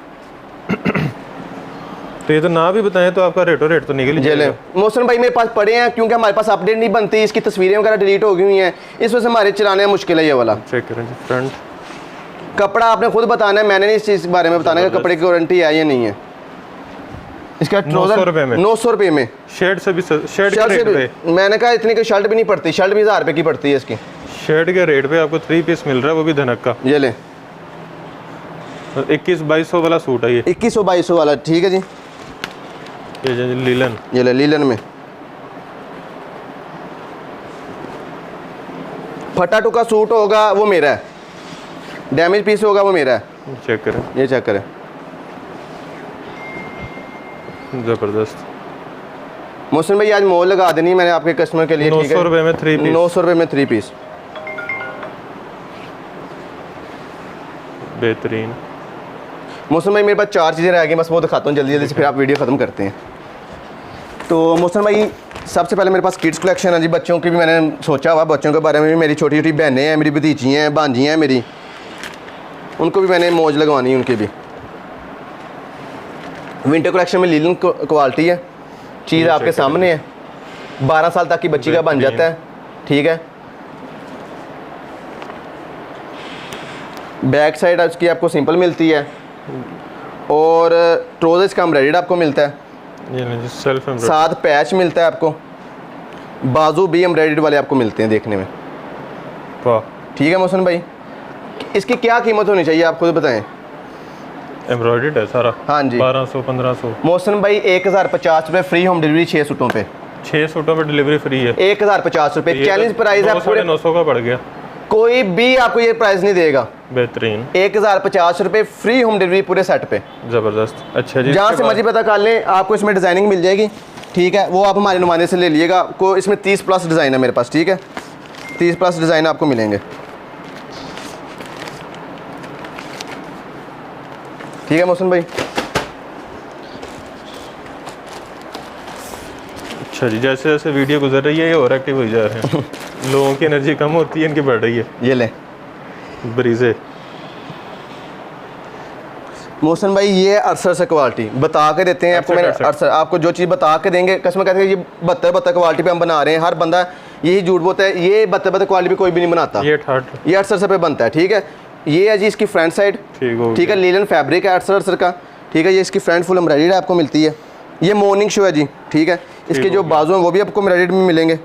तो ये तो ना भी बताएं तो आपका रेटो रेट तो निकल जेले जाएगा। मोहसिन भाई मेरे पास पड़े हैं, क्योंकि हमारे पास अपडेट नहीं बनती, इसकी तस्वीरें वगैरह डिलीट हो गई हुई हैं, इस वजह से हमारे चलाने में मुश्किल है ये वाला। चेक करें जी फ्रंट। कपड़ा आपने खुद बताना है, मैंने नहीं इस चीज़ के बारे में बताना है कि कपड़े की वारंटी है या नहीं है। इसका 900 रुपये में, 900 रुपये में शर्ट से भी शर्ट के शर्ट रेट पे, से मैंने कहा इतनी कोई शर्ट भी नहीं पड़ती, शर्ट भी 1000 रुपये की पड़ती है इसकी। शर्ट के रेट पे आपको 3 पीस मिल रहा है, वो भी धनक का। ये ले 2100-2200 वाला सूट है ये। 2100-2200 वाला, ठीक है जी। ये जी लीलन, ये ले लीलन में फटा टुका सूट होगा वो मेरा है, डैमेज पीस होगा वो मेरा है। चेक करें, ये चेक करें, जबरदस्त। मोहसिन भाई आज मोल लगा देनी मैंने आपके कस्टमर के लिए, ठीक है। 900 रुपये में 3 पीस, 900 रुपये में 3 पीस, बेहतरीन। मोहसिन भाई मेरे पास 4 चीज़ें रह गई, बस वो दिखाता हूँ जल्दी जल्दी से, फिर आप वीडियो ख़त्म करते हैं। तो मोहसिन भाई सबसे पहले मेरे पास किड्स कलेक्शन है जी, बच्चों की भी मैंने सोचा हुआ, बच्चों के बारे में भी, मेरी छोटी छोटी बहनें हैं, मेरी भतीजी हैं, भांजी हैं मेरी, उनको भी मैंने मौज लगवानी है, उनकी भी। विंटर कलेक्शन में लीलन क्वालिटी है, चीज़ आपके सामने है, 12 साल तक की बच्ची का बन जाता है, ठीक है। बैक साइड उसकी आपको सिंपल मिलती है, और ट्रोज़र इसका एम्ब्रॉयडर्ड आपको मिलता है, ये जी सेल्फ एम्ब्रॉयडर्ड, साथ पैच मिलता है आपको, बाजू भी एम्ब्रॉयडर्ड वाले आपको मिलते हैं देखने में, वाह। ठीक है मोहसिन भाई। इसकी क्या कीमत होनी चाहिए आप खुद बताएं। एम्ब्रॉयडर्ड है सारा, हाँ जी। 1200-1500। मोहसिन भाई 1050 रुपये फ्री होम डिलीवरी 6 सूटों पे, 6 सूटों पे डिलीवरी फ्री है। 1050 रुपये चैलेंज प्राइस है पूरे, 900 का पड़ गया, कोई भी आपको ये प्राइस नहीं देगा। बेहतरीन, 1050 रुपये फ्री होम डिलीवरी पूरे सेट पे, ज़बरदस्त। अच्छा जी, जहाँ से मर्जी पता कर लें, आपको इसमें डिज़ाइनिंग मिल जाएगी, ठीक है। वो आप हमारे नुमाइंदे से ले लीजिएगा, को इसमें 30+ डिज़ाइन है मेरे पास, ठीक है, 30+ डिज़ाइन आपको मिलेंगे, ठीक है मोहसिन भाई। अच्छा जी, जैसे जैसे वीडियो गुजर रही है ये और एक्टिव हो जा रहे हैं। लोगों की एनर्जी कम होती है, इनकी बढ़ रही है। ये ले ब्रीजे मोहसिन भाई, ये अरसर से क्वालिटी बता के देते हैं आपको, मैंने अरसर आपको जो चीज़ बता के देंगे, कस्टमर कहते हैं ये 72 क्वालिटी पे हम बना रहे हैं, हर बंदा यही झूठ बोलता है, ये 72 क्वालिटी पे कोई भी नहीं बनाता, ये अरसर से पे बनता है, ठीक है। ये है जी इसकी फ्रंट साइड, ठीक है, लीलन फैब्रिक है अरसर का, ठीक है। ये इसकी फ्रंट फुल एम्ब्रॉयडर्ड आपको मिलती है, ये मॉर्निंग शो है जी, ठीक है। इसके जो बाजू हैं वो भी आपको एम्ब्रॉयडर्ड में मिलेंगे,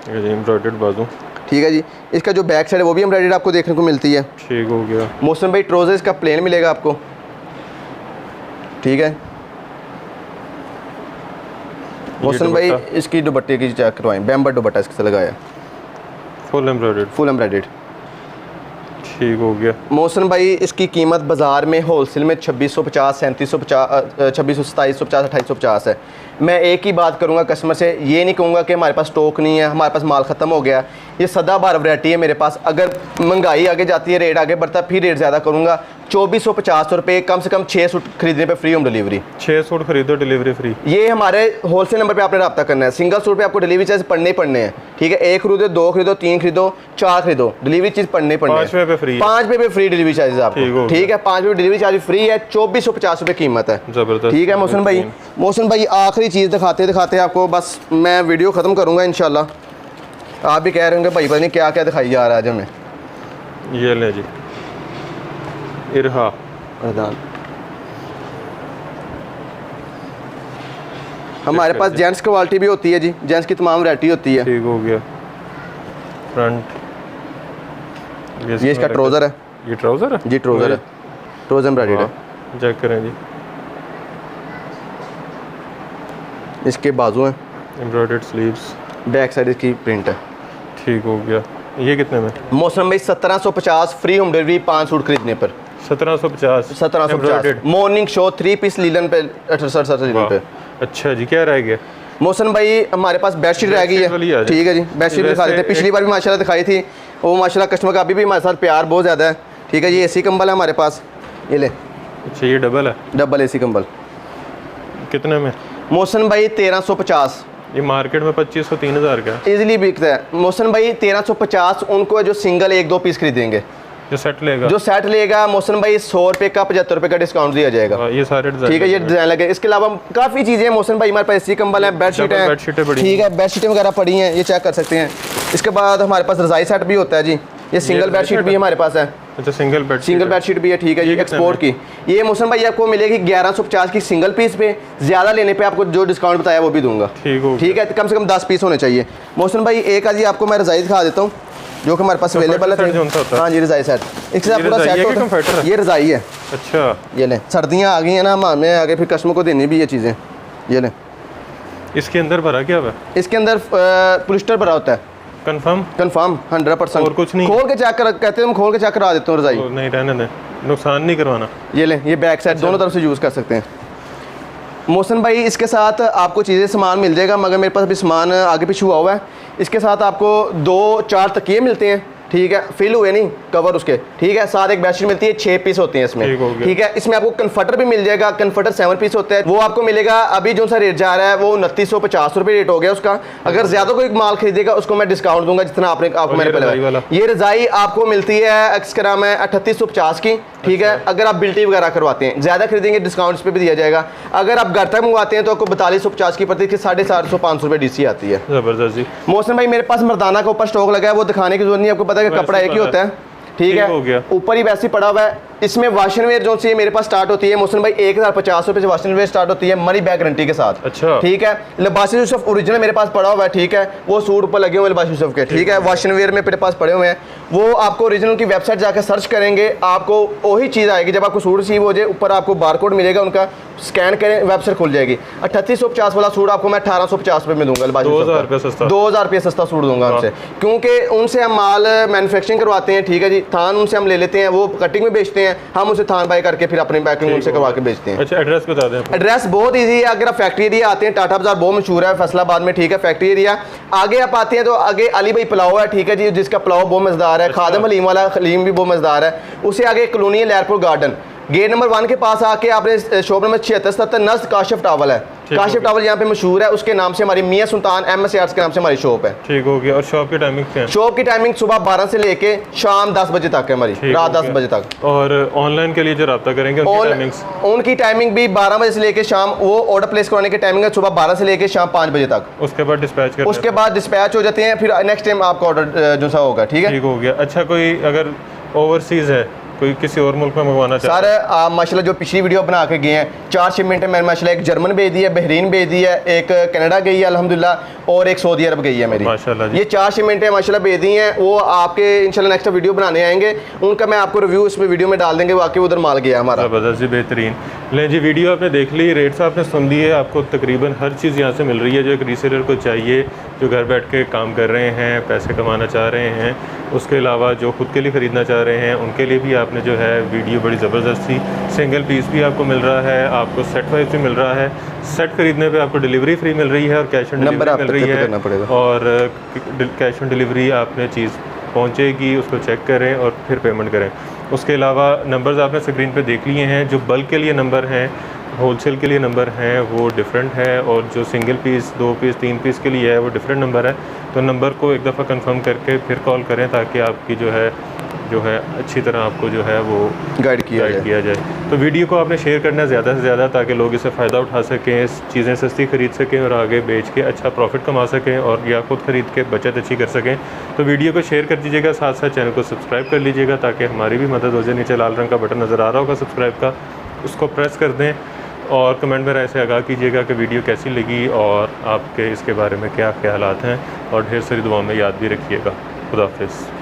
एम्ब्रॉयडर्ड बाजू, ठीक है जी। इसका जो बैक साइड है वो भी एम्ब्रॉयडर्ड आपको देखने को मिलती है, ठीक हो गया। मोहसिन भाई ट्राउजर इसका प्लेन मिलेगा आपको, ठीक है। मोहसिन भाई इसकी दुपट्टे की चेक करवाएं, बैम्बर दुपट्टा इसके से लगाया, फुल एम्ब्रॉयडर्ड, ठीक हो गया। मोहसिन भाई इसकी कीमत बाज़ार में होलसेल में 2650, 3750, 2600, 2750, 2850 है। मैं एक ही बात करूंगा कस्टमर से, ये नहीं कहूँगा कि हमारे पास स्टॉक नहीं है, हमारे पास माल ख़त्म हो गया, ये सदाबहार वैरायटी है मेरे पास। अगर महंगाई आगे जाती है, रेट आगे बढ़ता है, फिर रेट ज़्यादा करूँगा। 2450 रुपये, कम से कम 6 सूट खरीदने पे फ्री होम डिलीवरी, 6 सूट खरीदो डिलीवरी फ्री। ये हमारे होलसेल नंबर पे आपने रब्ता करना है। सिंगल सूट पे आपको डिलीवरी चार्ज पढ़ने ही पड़ने हैं, ठीक है। 1 खरीदो, 2 खरीदो, 3 खरीदो, 4 खरीदो, डिलीवरी चीज़ पढ़ने ही पड़ने हैं। 5 रुपये पे फ्री, 5 रुपये पे फ्री डिलीवरी चार्ज आपको, ठीक है। 5 रुपये डिलीवरी चार्ज फ्री है, 2450 रुपये कीमत है, ज़बरदस्त, ठीक है मोहसिन भाई। मोहसिन भाई आखिरी चीज़ दिखाते दिखाते आपको बस मैं वीडियो ख़त्म करूँगा इंशाल्लाह। आप भी कह रहे होंगे भाई पता नहीं क्या क्या दिखाई जा रहा है आज हमें। ये ले जी, इरहा हमारे पास जेंट्स क्वालिटी भी होती है जी, जेंट्स की तमाम वैरायटी होती है, ठीक हो गया। फ्रंट, ये इसका ट्राउज़र है, ये ट्राउज़र है जी, ट्राउज़र है, ट्राउज़र एम्ब्रॉयडर्ड है, चेक करें जी। इसके बाजू हैं, एम्ब्रॉयडर्ड स्लीव्स, बैक साइड इसकी प्रिंट है, ठीक हो गया। ये कितने में? मौसम भाई 1750 फ्री होम डिलीवरी 5 सूट खरीदने पर, 1750 मॉर्निंग शो 3 पीस लीलन पे 68 लीलन पे। अच्छा जी, क्या रह गया? मौसम भाई हमारे पास बेडशीट रह गई है, ठीक है जी, बेडशीट दिखा देते हैं। पिछली बार भी माशाल्लाह दिखाई थी, वो माशाल्लाह कस्टमर का अभी भी हमारे साथ प्यार बहुत ज़्यादा है, ठीक है। ये एसी कंबल है हमारे पास, ये ले। अच्छा, ये डबल है? डबल एसी कंबल कितने में? मोहसिन भाई 1350 ये मार्केट में 2500 3000 का इजीली बिकता है। मोहसिन भाई 1350 उनको जो सिंगल 1-2 पीस खरीदेंगे, जो सेट लेगा, जो सेट लेगा मोहसिन भाई 100 रुपये का 75 रुपये का डिस्काउंट दिया जाएगा। ये सारे डिजाइन, ठीक है, ये डिजाइन लगे। इसके अलावा काफ़ी चीज़ें हैं मोहसिन भाई हमारे पास, एसी कंबल है, बेडशीटें हैं, ठीक है, बेडशीटें वगैरह पड़ी हैं, ये चेक कर सकते हैं। इसके बाद हमारे पास रज़ाई सेट भी होता है जी, ये सिंगल बेडशीट भी हमारे पास है। अच्छा, सिंगल बेडशीट भी है, ठीक है जी, एक्सपोर्ट की। ये मोहसिन भाई आपको मिलेगी 1150 की सिंगल पीस पे, ज़्यादा लेने पे आपको जो डिस्काउंट बताया वो भी दूंगा। ठीक है, कम से कम 10 पीस होने चाहिए। मोहसिन भाई एक आज आपको मैं रज़ाई दिखा देता हूँ जो कि हमारे पास अवेलेबल है। हाँ जी, रज़ाई सेट, इसके साथ पूरा सेट होता है। ये रज़ाई है। अच्छा, ये लें, सर्दियाँ आ गई हैं ना, हमें आगे फिर कस्टमर को देनी भी ये चीज़ें। ये लें, इसके अंदर भरा क्या हुआ? इसके अंदर पॉलिस्टर भरा होता है। कंफर्म 100%। और कुछ नहीं? खोल के चेक कर, कहते हैं हम खोल के चेक करा देते हैं रज़ाई। नहीं, रहने दें, नुकसान नहीं करवाना। ये लें, ये बैक साइड दोनों तरफ से यूज़ कर सकते हैं। मोहसिन भाई इसके साथ आपको चीज़ें सामान मिल जाएगा, मगर मेरे पास अभी सामान आगे पीछे हुआ हुआ है। इसके साथ आपको 2-4 तकिए मिलते हैं, ठीक है, फिल हुए नहीं कवर उसके, ठीक है। साथ एक बेडशीट मिलती है, 6 पीस होते हैं इसमें, ठीक है। इसमें आपको कन्फर्टर भी मिल जाएगा, कन्फर्टर 7 पीस होता है, वो आपको मिलेगा। अभी जो सा रेट जा रहा है वो 2950 रुपये रेट हो गया उसका। अगर ज़्यादा कोई माल खरीदेगा उसको मैं डिस्काउंट दूंगा जितना आपको मैंने पहले। ये रज़ाई आपको मिलती है एक्स्ट्रा में 3850 की, ठीक है। अगर आप बिल्टी वगैरह करवाते हैं, ज़्यादा खरीदेंगे डिस्काउंट पे भी दिया जाएगा। अगर आप घर तक मंगवाते हैं तो आपको 4250 की पड़ती है, 450-500 रुपये DC आती है। ज़बरदस्त जी। मोहसिन भाई मेरे पास मर्दाना का ऊपर स्टॉक लगा है, वो दिखाने की जरूरत नहीं, आपको पता है कि कपड़ा एक ही होता है, ठीक है, ऊपर ही वैसे ही पड़ा हुआ है। इसमें वाशन वेयर जो सी मेरे पास स्टार्ट होती है मोहसिन भाई 1050 रुपये से वाशन वेयर स्टार्ट होती है, मनी बैक गारंटी के साथ। अच्छा, ठीक है। लिबास यूसुफ ओरिजिनल मेरे पास पड़ा हुआ है, ठीक है, वो सूट ऊपर लगे हुए लिबास यूसुफ के, ठीक है। वाशन वेयर में मेरे पास पड़े हुए हैं, वो आपको ओरिजिनल की वेबसाइट जाकर सर्च करेंगे, आपको वही चीज़ आएगी। जब आपको सूट रिसीव हो जाए, ऊपर आपको बारकोड मिलेगा उनका, स्कैन करें, वेबसाइट खुल जाएगी। 3850 वाला सूट आपको मैं 1850 रुपये में दूंगा, लिबास 2000 रुपये सस्ता, 2000 रुपये सस्ता सूट दूंगा उनसे, क्योंकि उनसे हम माल मैन्युफैक्चरिंग करवाते हैं, ठीक है जी। थान उनसे हम ले लेते हैं, वो कटिंग में बेचते हैं, हम उनसे थान बाय करके फिर अपनी पैकिंग उनसे करवा के बेचते हैं। अच्छा, एड्रेस बता दें। एड्रेस बहुत इजी है। अगर आप फैक्ट्री एरिया आते हैं, टाटा बाजार बहुत मशहूर है फैसलाबाद में, ठीक है, फैक्ट्री एरिया आगे आप आते हैं तो आगे अली भाई पुलाव है, ठीक है जी, जिसका पुलाव बहुत मजेदार है। खादम हलीम वाला हलीम भी बहुत मजेदार है। उससे आगे एक कॉलोनी है लहरपुर गार्डन, गेट नंबर 1 के पास आके आपने शॉप नंबर 76-77 नज़ काशिफ टावल है, काशिफ टावल यहाँ पे मशहूर है, उसके नाम से हमारी मियां सुल्तान MS आर्ट्स के नाम से हमारी शॉप है। ठीक हो गया। और शॉप की टाइमिंग क्या है? शॉप की टाइमिंग सुबह 12 से लेके शाम 10 बजे तक है हमारी, रात 10 बजे तक। और ऑनलाइन के लिए जो रब्ता करेंगे उनकी टाइमिंग भी 12 बजे से लेके शाम, वो ऑर्डर प्लेस कराने की टाइमिंग है सुबह 12 से लेके शाम 5 बजे तक। उसके बाद डिस्पैच हो जाते हैं, फिर नेक्स्ट टाइम आपका ऑर्डर जो सा होगा, ठीक है। ठीक हो गया। अच्छा, कोई अगर ओवरसीज है, कोई किसी और मुल्क में मंगवाना चाहता है? सर आप माशाल्लाह जो पिछली वीडियो बना के गए हैं, 4 शिपमेंट है मैंने माशाल्लाह, एक जर्मन भेज दी है, बहरीन भेज दी है, एक कनाडा गई है अल्हम्दुलिल्लाह, और एक सऊदी अरब गई है मेरी, माशाल्लाह। ये 4 शिपमेंट है माशाल्लाह भेज दी हैं। वो आपके इंशाल्लाह नेक्स्ट वीडियो बनाने आएंगे, उनका मैं आपको रिव्यू इसमें वीडियो में डाल देंगे, वाकई उधर माल गया हमारा। ज़बरदस्त जी, बेहतरीन। लें जी, वीडियो आपने देख ली, रेट्स आपने सुन लिए, आपको तकरीबन हर चीज़ यहाँ से मिल रही है जो एक रीसेलर को चाहिए, जो घर बैठ के काम कर रहे हैं, पैसे कमाना चाह रहे हैं, उसके अलावा जो खुद के लिए ख़रीदना चाह रहे हैं उनके लिए भी आपने जो है वीडियो बड़ी ज़बरदस्त थी। सिंगल पीस भी आपको मिल रहा है, आपको सेट वाइज भी मिल रहा है। सेट खरीदने पे आपको डिलीवरी फ्री मिल रही है और कैश ऑन डिलीवरी मिल रही है, और कैश ऑन डिलीवरी आपने चीज़ पहुंचेगी, उसको चेक करें और फिर पेमेंट करें। उसके अलावा नंबर्स आपने स्क्रीन पे देख लिए हैं, जो बल्क के लिए नंबर हैं, होलसेल के लिए नंबर हैं, वो डिफरेंट है, और जो सिंगल पीस 2 पीस 3 पीस के लिए है वो डिफरेंट नंबर है। तो नंबर को एक दफ़ा कंफर्म करके फिर कॉल करें ताकि आपकी जो है अच्छी तरह आपको जो है वो गाइड किया जाए। तो वीडियो को आपने शेयर करना है ज़्यादा से ज़्यादा, ताकि लोग इससे फ़ायदा उठा सकें, चीज़ें सस्ती ख़रीद सकें और आगे बेच के अच्छा प्रॉफिट कमा सकें, और या खुद ख़रीद के बचत अच्छी कर सकें। तो वीडियो को शेयर कर दीजिएगा, साथ साथ चैनल को सब्सक्राइब कर लीजिएगा ताकि हमारी भी मदद हो जाए। नीचे लाल रंग का बटन नज़र आ रहा होगा सब्सक्राइब का, उसको प्रेस कर दें, और कमेंट में ऐसे आगाह कीजिएगा कि वीडियो कैसी लगी और आपके इसके बारे में क्या ख्यालात हैं, और ढेर सारी दुआओं में याद भी रखिएगा। खुदा हाफिज़।